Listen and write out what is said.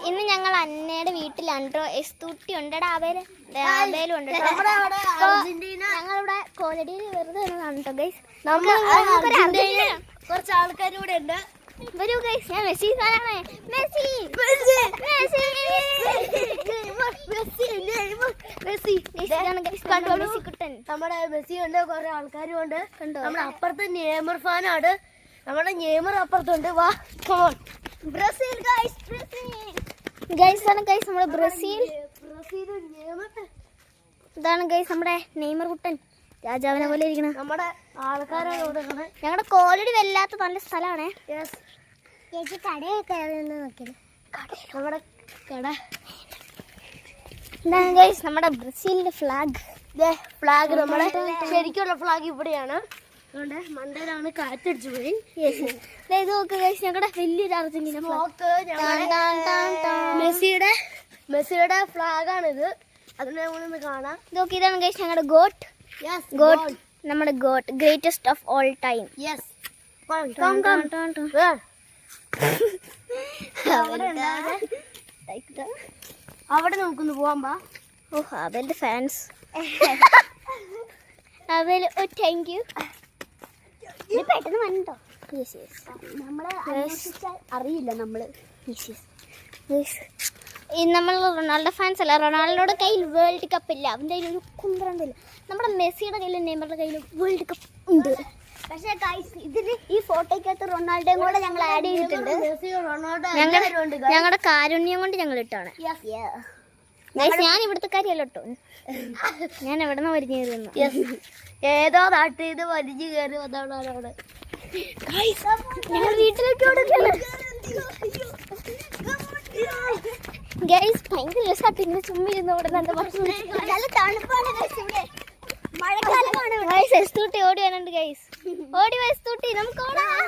ഇന്ന് ഞങ്ങൾ അന്നയുടെ വീട്ടിലാണ്. എസ്തൂട്ടി ഉണ്ടടാ, ആബേലും ഉണ്ട്. ഞങ്ങളിവിടെ കോലടിയിൽ വെറുതെ കേട്ടോ ഗൈസ്. കുറച്ച് ആൾക്കാരും ഉണ്ട്. വരൂ ഗൈസ്, ഞാൻ മെസ്സി ഫാനാണ്. മെസ്സി നമ്മുടെ മെസ്സി ഉണ്ട്, കുറെ ആൾക്കാരും ഉണ്ട്. നമ്മുടെ അപ്പുറത്ത് നെയ്മർ ഫാനാണ്. നമ്മുടെ നെയ്മർ അപ്പുറത്തുണ്ട്. വാ കമോൺ. ബ്രസീൽ ഗൈസ്, ഗൈസ് ആണ് ഗൈസ് നമ്മുടെ ബ്രസീൽ. ഇതാണ് ഗൈസ് നമ്മുടെ നെയ്മർ കുട്ടൻ, രാജാവിനെ പോലെ ഇരിക്കണം. നമ്മുടെ ആൾക്കാരാണ് ഇവിടെ. ഞങ്ങളുടെ കോലടി വല്ലാത്ത നല്ല സ്ഥലമാണ്. നമ്മുടെ കട ഇതാണ് ഗൈസ് നമ്മുടെ ബ്രസീലിന്റെ ഫ്ലാഗ്. ഫ്ലാഗ് നമ്മുടെ ശരിക്കുള്ള ഫ്ലാഗ് ഇവിടെയാണ്. അതുകൊണ്ട് മണ്ടയിലാണ് കാറ്റടിച്ചു പോയി. ഇത് നോക്ക് ഗൈസ്, ഞങ്ങളുടെ വലിയൊരു അർജന്റീന മെസ്സിയുടെ ഫ്ലാഗാണിത്. അതിനെ നമ്മളൊന്ന് കാണാം. നോക്കി, ഇതാണ് ഗൈസ് ഞങ്ങളുടെ ഗോട്ട്. നമ്മുടെ got, greatest of all time. അവിടെ നമുക്കൊന്ന് പോവാൻ പാ. ഓ, അവന്റെ ഫാൻസ്. അവൽ, ഓ താങ്ക് യു. പെട്ടെന്ന് വന്നോ. നമ്മളെ അറിയില്ല നമ്മള്. നമ്മൾ റൊണാൾഡോ ഫാൻസ് അല്ല. റൊണാൾഡോയുടെ കയ്യിൽ വേൾഡ് കപ്പ് ഇല്ല, അവൻ്റെ കയ്യിൽ ഒരു കുന്ത്രണ്ടില്ല. നമ്മുടെ മെസ്സിയുടെ കയ്യിലും നെയ്മറുടെ കയ്യിലും വേൾഡ് കപ്പ് ഉണ്ട്. പക്ഷേ ഇതിൽ ഈ ഫോട്ടോയ്ക്കകത്ത് റൊണാൾഡോയും കൂടെ ഞങ്ങൾ ആഡ് ചെയ്തിട്ടുണ്ട്. ഞങ്ങളുടെ കാരുണ്യം കൊണ്ട് ഞങ്ങൾ ഇട്ടാണ്. ഞാൻ ഇവിടുത്തെ കാര്യമല്ല കേട്ടോ, ഞാൻ എവിടെ നിന്ന് വരിഞ്ഞു കയറുന്നു. ഏതോ നാട്ടിൽ നിന്ന് വരിഞ്ഞു കയറി വന്നതാണ് അവിടെ. ഞങ്ങൾ വീട്ടിലേക്ക് ഗൈസ് ഭയങ്കര രസമായിട്ട് ഇങ്ങനെ ചുമ്മാ ഇരുന്ന് ഇവിടെ നല്ല തണുപ്പാണ്. മഴക്കാലമാണ്. എസ്തൂട്ടി ഓടി വന്നുണ്ട് ഗൈസ്. ഓടി വാ എസ്തൂട്ടി, നമുക്ക് ഓടാം.